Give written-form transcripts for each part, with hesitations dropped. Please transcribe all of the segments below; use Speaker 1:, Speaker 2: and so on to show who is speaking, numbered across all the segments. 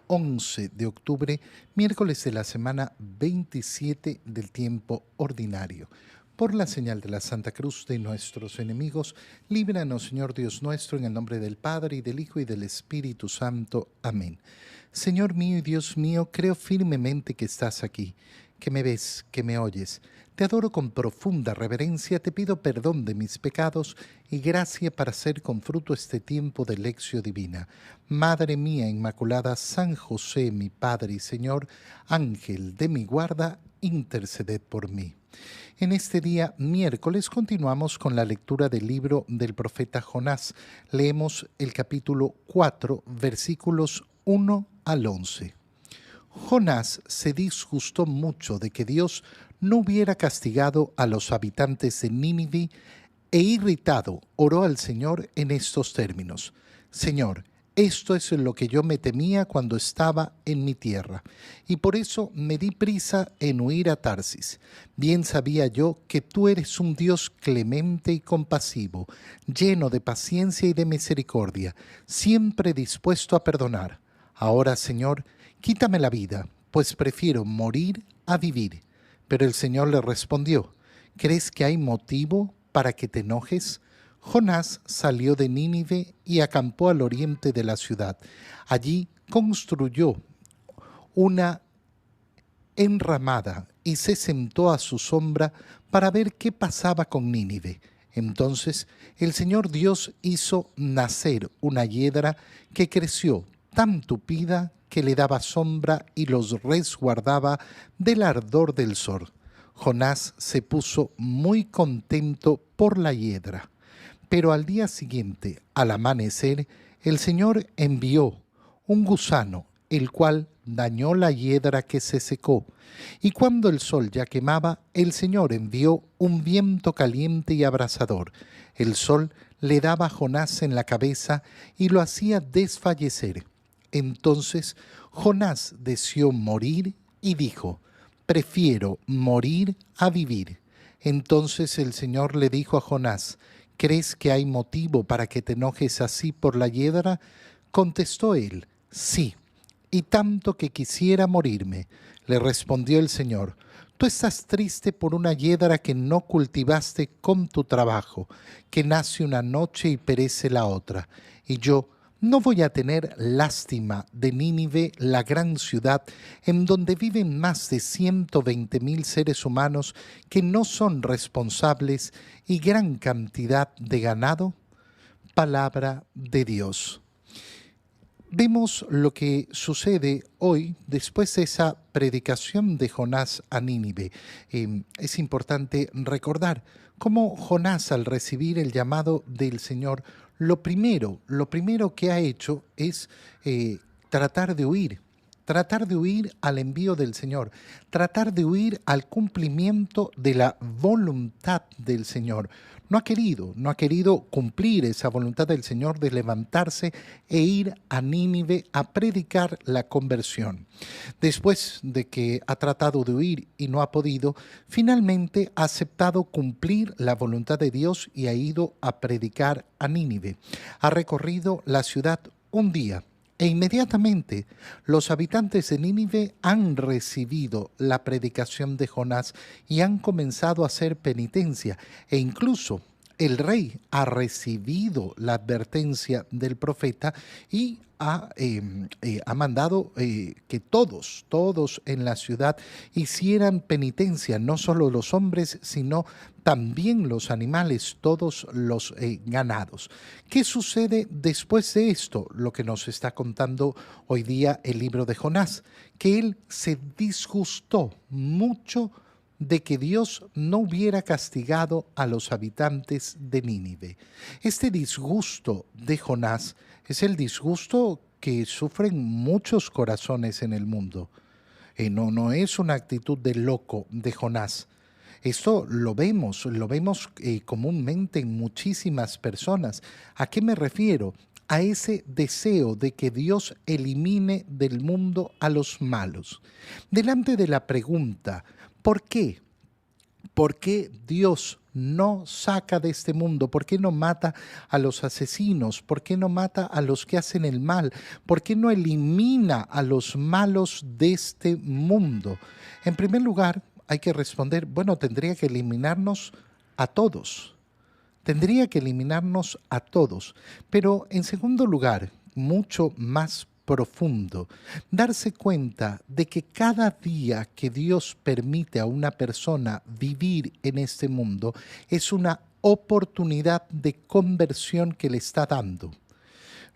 Speaker 1: 11 de octubre, miércoles de la semana 27 del tiempo ordinario. Por la señal de la Santa Cruz de nuestros enemigos, líbranos, Señor Dios nuestro, en el nombre del Padre, y del Hijo, y del Espíritu Santo. Amén. Señor mío y Dios mío, creo firmemente que estás aquí, que me ves, que me oyes. Te adoro con profunda reverencia, te pido perdón de mis pecados y gracia para hacer con fruto este tiempo de lección divina. Madre mía Inmaculada, San José, mi Padre y Señor, Ángel de mi guarda, interceded por mí. En este día, miércoles, continuamos con la lectura del libro del profeta Jonás. Leemos el capítulo 4, versículos 1 al 11. Jonás se disgustó mucho de que Dios no hubiera castigado a los habitantes de Nínive e irritado oró al Señor en estos términos: Señor, esto es lo que yo me temía cuando estaba en mi tierra, y por eso me di prisa en huir a Tarsis. Bien sabía yo que tú eres un Dios clemente y compasivo, lleno de paciencia y de misericordia, siempre dispuesto a perdonar. Ahora, Señor, quítame la vida, pues prefiero morir a vivir. Pero el Señor le respondió: ¿crees que hay motivo para que te enojes? Jonás salió de Nínive y acampó al oriente de la ciudad. Allí construyó una enramada y se sentó a su sombra para ver qué pasaba con Nínive. Entonces el Señor Dios hizo nacer una hiedra que creció tan tupida que le daba sombra y los resguardaba del ardor del sol. Jonás se puso muy contento por la hiedra. Pero al día siguiente, al amanecer, el Señor envió un gusano, el cual dañó la hiedra que se secó. Y cuando el sol ya quemaba, el Señor envió un viento caliente y abrasador. El sol le daba a Jonás en la cabeza y lo hacía desfallecer. Entonces Jonás deseó morir y dijo: prefiero morir a vivir. Entonces el Señor le dijo a Jonás: ¿crees que hay motivo para que te enojes así por la hiedra? Contestó él: sí, y tanto que quisiera morirme. Le respondió el Señor: tú estás triste por una hiedra que no cultivaste con tu trabajo, que nace una noche y perece la otra. Y yo no voy a tener lástima de Nínive, la gran ciudad, en donde viven más de 120,000 seres humanos que no son responsables y gran cantidad de ganado. Palabra de Dios. Vemos lo que sucede hoy después de esa predicación de Jonás a Nínive. Es importante recordar cómo Jonás, al recibir el llamado del Señor, lo primero que ha hecho es tratar de huir al envío del Señor, tratar de huir al cumplimiento de la voluntad del Señor. No ha querido cumplir esa voluntad del Señor de levantarse e ir a Nínive a predicar la conversión. Después de que ha tratado de huir y no ha podido, finalmente ha aceptado cumplir la voluntad de Dios y ha ido a predicar a Nínive. Ha recorrido la ciudad un día. E inmediatamente los habitantes de Nínive han recibido la predicación de Jonás y han comenzado a hacer penitencia. E incluso el rey ha recibido la advertencia del profeta y ha mandado que todos en la ciudad hicieran penitencia, no solo los hombres, sino también los animales, todos los ganados. ¿Qué sucede después de esto? Lo que nos está contando hoy día el libro de Jonás, que él se disgustó mucho de que Dios no hubiera castigado a los habitantes de Nínive. Este disgusto de Jonás es el disgusto que sufren muchos corazones en el mundo. No es una actitud de loco de Jonás. Esto lo vemos comúnmente en muchísimas personas. ¿A qué me refiero? A ese deseo de que Dios elimine del mundo a los malos. Delante de la pregunta, ¿por qué? ¿Por qué Dios no saca de este mundo? ¿Por qué no mata a los asesinos? ¿Por qué no mata a los que hacen el mal? ¿Por qué no elimina a los malos de este mundo? En primer lugar, hay que responder, bueno, tendría que eliminarnos a todos. Tendría que eliminarnos a todos. Pero en segundo lugar, mucho más profundo, darse cuenta de que cada día que Dios permite a una persona vivir en este mundo es una oportunidad de conversión que le está dando.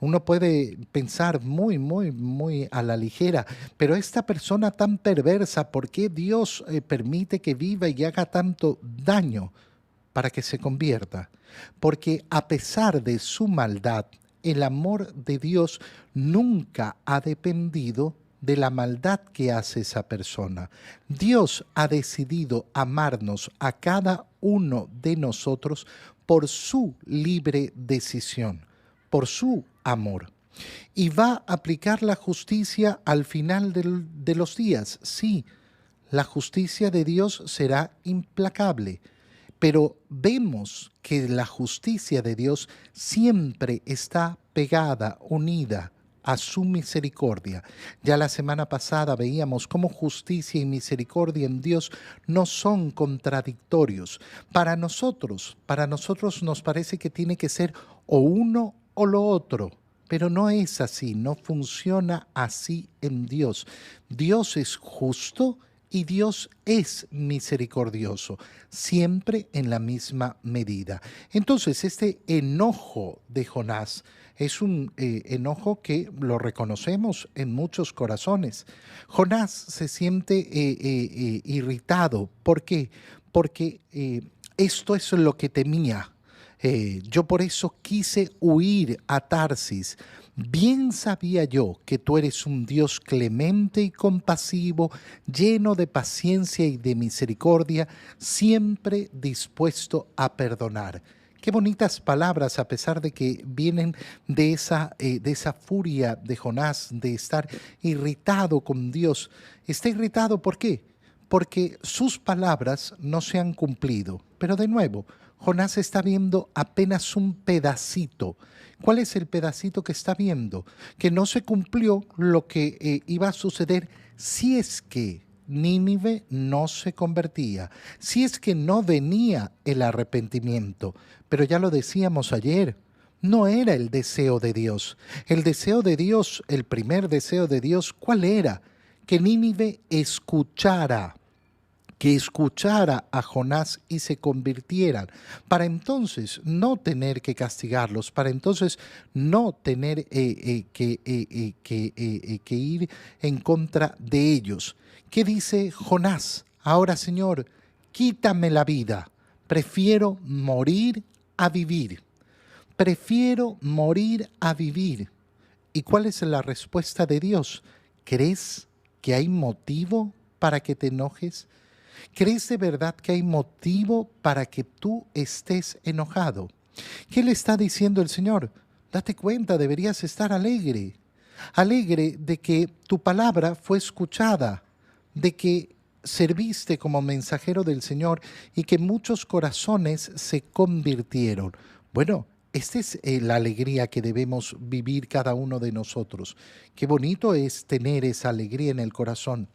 Speaker 1: Uno puede pensar muy a la ligera, pero esta persona tan perversa, ¿por qué Dios permite que viva y haga tanto daño para que se convierta? Porque a pesar de su maldad, el amor de Dios nunca ha dependido de la maldad que hace esa persona. Dios ha decidido amarnos a cada uno de nosotros por su libre decisión, por su amor. Y va a aplicar la justicia al final de los días. Sí, la justicia de Dios será implacable, pero vemos que la justicia de Dios siempre está pegada, unida a su misericordia. Ya la semana pasada veíamos cómo justicia y misericordia en Dios no son contradictorios. Para nosotros nos parece que tiene que ser o uno o lo otro. Pero no es así, no funciona así en Dios. Dios es justo y Dios es misericordioso, siempre en la misma medida. Entonces, este enojo de Jonás es un enojo que lo reconocemos en muchos corazones. Jonás se siente irritado. ¿Por qué? Porque esto es lo que temía. Yo por eso quise huir a Tarsis. Bien sabía yo que tú eres un Dios clemente y compasivo, lleno de paciencia y de misericordia, siempre dispuesto a perdonar. Qué bonitas palabras, a pesar de que vienen de esa furia de Jonás, de estar irritado con Dios. Está irritado, ¿por qué? Porque sus palabras no se han cumplido. Pero de nuevo, Jonás está viendo apenas un pedacito. ¿Cuál es el pedacito que está viendo? Que no se cumplió lo que iba a suceder si es que Nínive no se convertía, si es que no venía el arrepentimiento. Pero ya lo decíamos ayer, no era el deseo de Dios. El deseo de Dios, el primer deseo de Dios, ¿cuál era? Que Nínive escuchara, que escuchara a Jonás y se convirtieran, para entonces no tener que castigarlos, para entonces no tener que ir en contra de ellos. ¿Qué dice Jonás? Ahora, Señor, quítame la vida, prefiero morir a vivir. Prefiero morir a vivir. ¿Y cuál es la respuesta de Dios? ¿Crees que hay motivo para que te enojes? ¿Crees de verdad que hay motivo para que tú estés enojado? ¿Qué le está diciendo el Señor? Date cuenta, deberías estar alegre. Alegre de que tu palabra fue escuchada, de que serviste como mensajero del Señor y que muchos corazones se convirtieron. Bueno, esta es la alegría que debemos vivir cada uno de nosotros. Qué bonito es tener esa alegría en el corazón.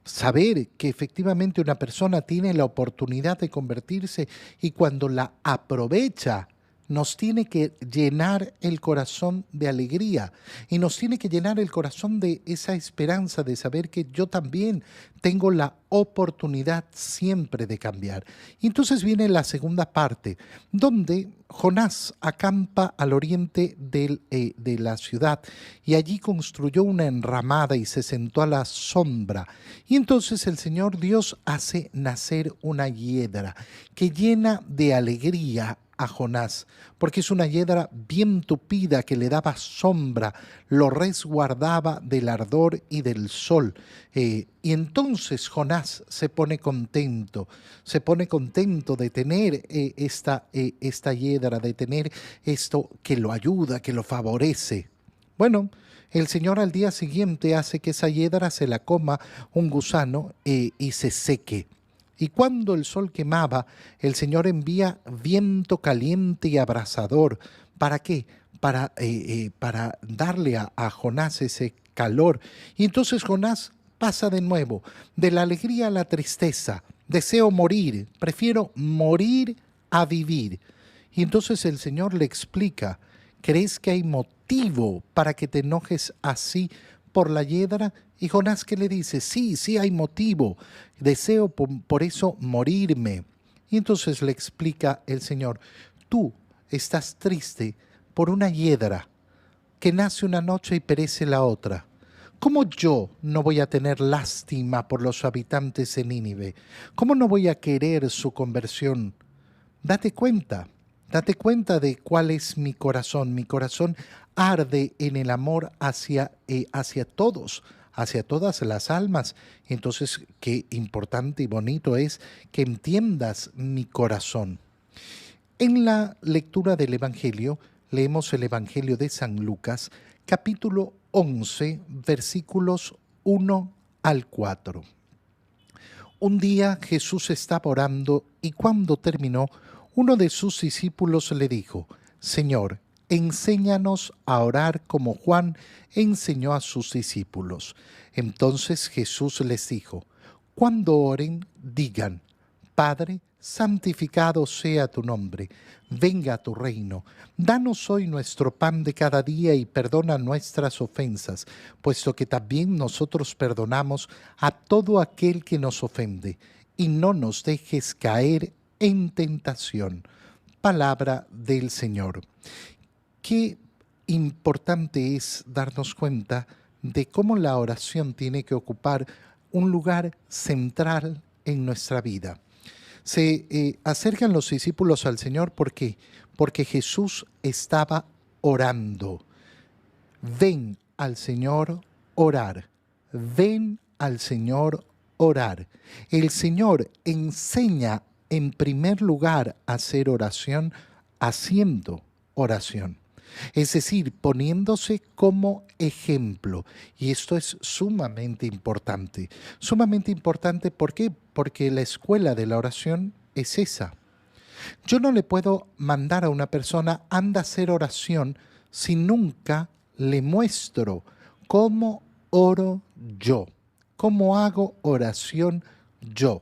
Speaker 1: Saber que efectivamente una persona tiene la oportunidad de convertirse y cuando la aprovecha, nos tiene que llenar el corazón de alegría y nos tiene que llenar el corazón de esa esperanza de saber que yo también tengo la oportunidad siempre de cambiar. Y entonces viene la segunda parte, donde Jonás acampa al oriente de la ciudad y allí construyó una enramada y se sentó a la sombra. Y entonces el Señor Dios hace nacer una hiedra que llena de alegría a Jonás, porque es una hiedra bien tupida que le daba sombra, lo resguardaba del ardor y del sol. Y entonces Jonás se pone contento de tener esta hiedra, de tener esto que lo ayuda, que lo favorece. Bueno, el Señor al día siguiente hace que esa hiedra se la coma un gusano y se seque. Y cuando el sol quemaba, el Señor envía viento caliente y abrasador. ¿Para qué? Para darle a Jonás ese calor. Y entonces Jonás pasa de nuevo, de la alegría a la tristeza. Deseo morir, prefiero morir a vivir. Y entonces el Señor le explica, ¿crees que hay motivo para que te enojes así por la hiedra? Y Jonás que le dice, sí, sí hay motivo, deseo por eso morirme. Y entonces le explica el Señor, tú estás triste por una hiedra que nace una noche y perece la otra. ¿Cómo yo no voy a tener lástima por los habitantes de Nínive? ¿Cómo no voy a querer su conversión? Date cuenta, date cuenta de cuál es mi corazón. Mi corazón arde en el amor hacia todos, hacia todas las almas. Entonces, qué importante y bonito es que entiendas mi corazón. En la lectura del Evangelio, leemos el Evangelio de San Lucas, capítulo 11, versículos 1 al 4. Un día Jesús estaba orando y cuando terminó, uno de sus discípulos le dijo, Señor, enséñanos a orar como Juan enseñó a sus discípulos. Entonces Jesús les dijo, cuando oren, digan, Padre, santificado sea tu nombre, venga tu reino. Danos hoy nuestro pan de cada día y perdona nuestras ofensas, puesto que también nosotros perdonamos a todo aquel que nos ofende. Y no nos dejes caer en tentación. Palabra del Señor. Qué importante es darnos cuenta de cómo la oración tiene que ocupar un lugar central en nuestra vida. Se acercan los discípulos al Señor, ¿por qué? Porque Jesús estaba orando. Ven al Señor orar. Ven al Señor orar. El Señor enseña en primer lugar a hacer oración haciendo oración. Es decir, poniéndose como ejemplo. Y esto es sumamente importante. Sumamente importante, ¿por qué? Porque la escuela de la oración es esa. Yo no le puedo mandar a una persona, anda a hacer oración, si nunca le muestro cómo oro yo, cómo hago oración yo.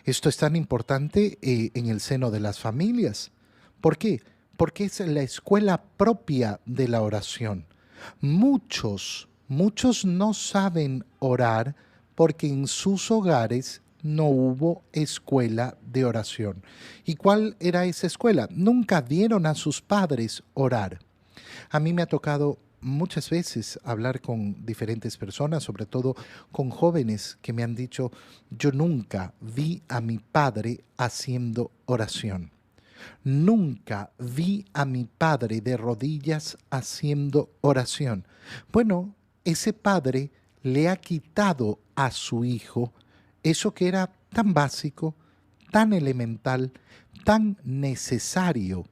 Speaker 1: Esto es tan importante en el seno de las familias. ¿Por qué? Porque es la escuela propia de la oración. Muchos no saben orar porque en sus hogares no hubo escuela de oración. ¿Y cuál era esa escuela? Nunca vieron a sus padres orar. A mí me ha tocado muchas veces hablar con diferentes personas, sobre todo con jóvenes que me han dicho, yo nunca vi a mi padre haciendo oración. Nunca vi a mi padre de rodillas haciendo oración. Bueno, ese padre le ha quitado a su hijo eso que era tan básico, tan elemental, tan necesario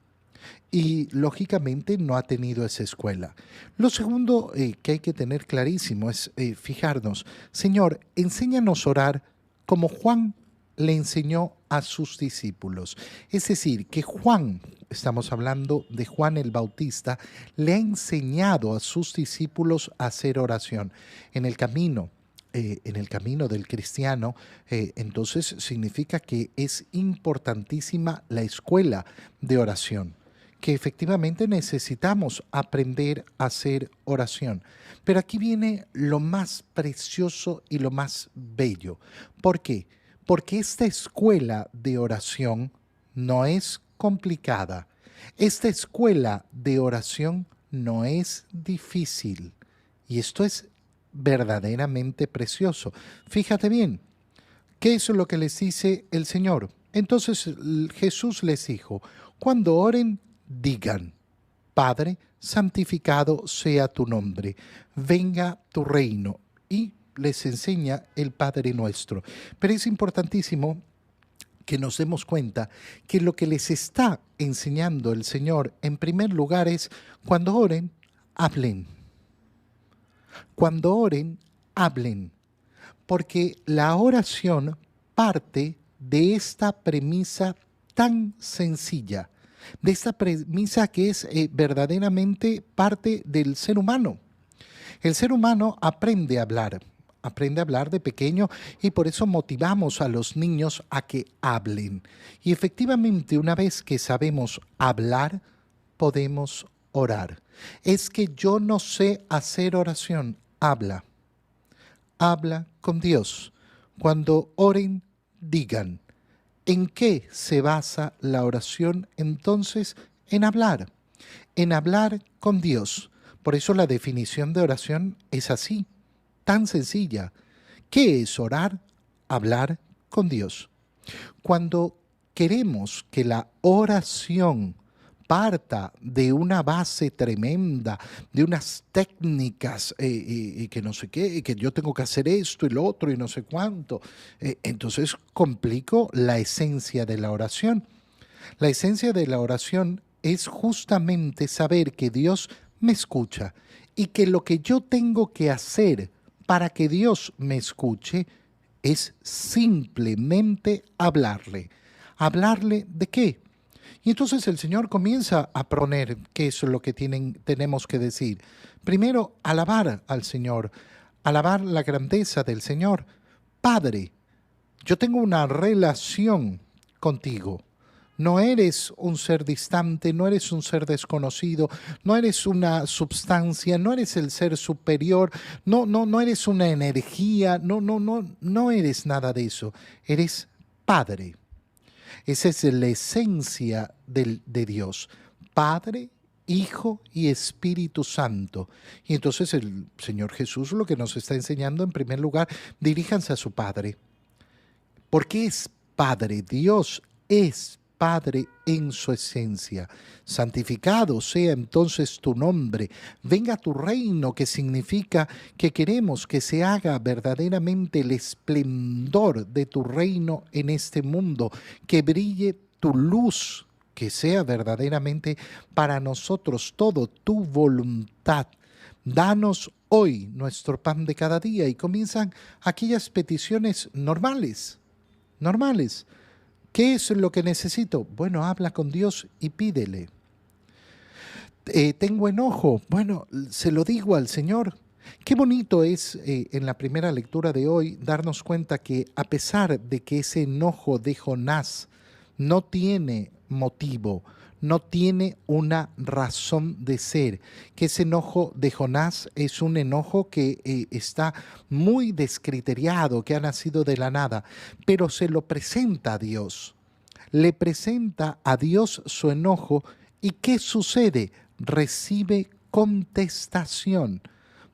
Speaker 1: y lógicamente no ha tenido esa escuela. Lo segundo que hay que tener clarísimo es fijarnos, Señor, enséñanos a orar como Juan le enseñó a sus discípulos. Es decir, que Juan, estamos hablando de Juan el Bautista, le ha enseñado a sus discípulos a hacer oración en el camino del cristiano, entonces significa que es importantísima la escuela de oración, que efectivamente necesitamos aprender a hacer oración. Pero aquí viene lo más precioso y lo más bello. ¿Por qué? Porque esta escuela de oración no es complicada. Esta escuela de oración no es difícil. Y esto es verdaderamente precioso. Fíjate bien, ¿qué es lo que les dice el Señor? Entonces Jesús les dijo, cuando oren, digan, Padre, santificado sea tu nombre, venga tu reino. Y les enseña el Padre nuestro. Pero es importantísimo que nos demos cuenta que lo que les está enseñando el Señor en primer lugar es, cuando oren, hablen. Cuando oren, hablen, porque la oración parte de esta premisa tan sencilla, de esta premisa que es verdaderamente parte del ser humano. El ser humano aprende a hablar de pequeño y por eso motivamos a los niños a que hablen. Y efectivamente, una vez que sabemos hablar, podemos orar. Es que yo no sé hacer oración, habla con Dios. Cuando oren, digan. ¿En qué se basa la oración? Entonces, en hablar con Dios. Por eso la definición de oración es así, tan sencilla. ¿Qué es orar? Hablar con Dios. Cuando queremos que la oración parta de una base tremenda, de unas técnicas que no sé qué, que yo tengo que hacer esto y lo otro y no sé cuánto, entonces complico la esencia de la oración. La esencia de la oración es justamente saber que Dios me escucha y que lo que yo tengo que hacer para que Dios me escuche es simplemente hablarle. ¿Hablarle de qué? Y entonces el Señor comienza a poner qué es lo que tenemos que decir. Primero, alabar al Señor, alabar la grandeza del Señor. Padre, yo tengo una relación contigo. No eres un ser distante, no eres un ser desconocido, no eres una substancia, no eres el ser superior, no eres una energía, no eres nada de eso. Eres Padre. Esa es la esencia de Dios. Padre, Hijo y Espíritu Santo. Y entonces el Señor Jesús lo que nos está enseñando, en primer lugar, diríjanse a su Padre. Porque es Padre, Dios es Padre en su esencia. Santificado sea entonces tu nombre. Venga tu reino, que significa que queremos que se haga verdaderamente el esplendor de tu reino en este mundo, que brille tu luz, que sea verdaderamente para nosotros todo tu voluntad. Danos hoy nuestro pan de cada día, y comienzan aquellas peticiones normales. ¿Qué es lo que necesito? Bueno, habla con Dios y pídele. Tengo enojo. Bueno, se lo digo al Señor. Qué bonito es en la primera lectura de hoy darnos cuenta que a pesar de que ese enojo de Jonás no tiene motivo, no tiene una razón de ser, que ese enojo de Jonás es un enojo que está muy descriteriado, que ha nacido de la nada, pero se lo presenta a Dios, le presenta a Dios su enojo. ¿Y qué sucede? Recibe contestación.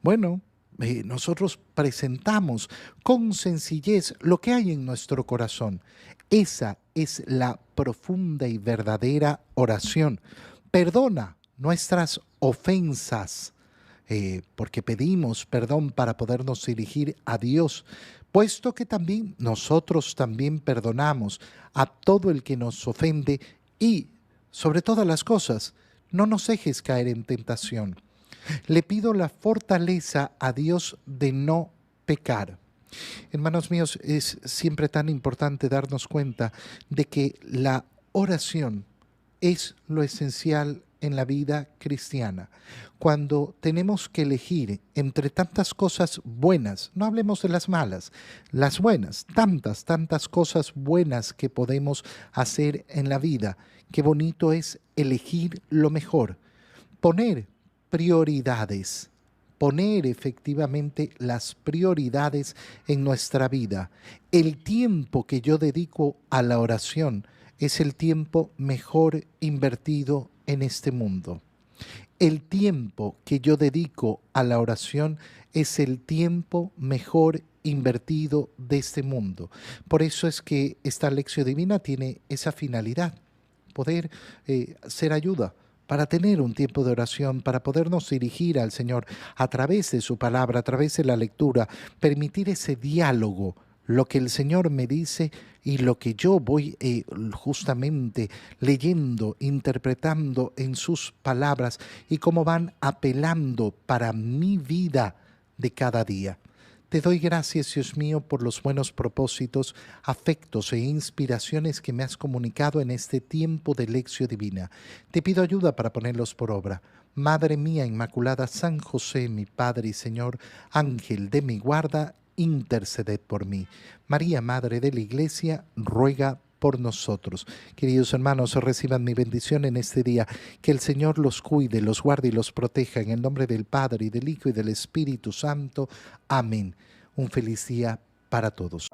Speaker 1: Bueno, nosotros presentamos con sencillez lo que hay en nuestro corazón. Esa es la profunda y verdadera oración. Perdona nuestras ofensas, porque pedimos perdón para podernos dirigir a Dios, puesto que también nosotros también perdonamos a todo el que nos ofende y, sobre todas las cosas, no nos dejes caer en tentación. Le pido la fortaleza a Dios de no pecar. Hermanos míos, es siempre tan importante darnos cuenta de que la oración es lo esencial en la vida cristiana. Cuando tenemos que elegir entre tantas cosas buenas, no hablemos de las malas, las buenas, tantas cosas buenas que podemos hacer en la vida, qué bonito es elegir lo mejor, poner prioridades, poner efectivamente las prioridades en nuestra vida. El tiempo que yo dedico a la oración es el tiempo mejor invertido en este mundo. El tiempo que yo dedico a la oración es el tiempo mejor invertido de este mundo. Por eso es que esta lección divina tiene esa finalidad, poder ser ayuda para tener un tiempo de oración, para podernos dirigir al Señor a través de su palabra, a través de la lectura, permitir ese diálogo, lo que el Señor me dice y lo que yo voy justamente leyendo, interpretando en sus palabras y cómo van apelando para mi vida de cada día. Te doy gracias, Dios mío, por los buenos propósitos, afectos e inspiraciones que me has comunicado en este tiempo de lección divina. Te pido ayuda para ponerlos por obra. Madre mía Inmaculada, San José, mi Padre y Señor, Ángel de mi guarda, interceded por mí. María, Madre de la Iglesia, ruega por nosotros. Queridos hermanos, reciban mi bendición en este día. Que el Señor los cuide, los guarde y los proteja. En el nombre del Padre, y del Hijo, y del Espíritu Santo. Amén. Un feliz día para todos.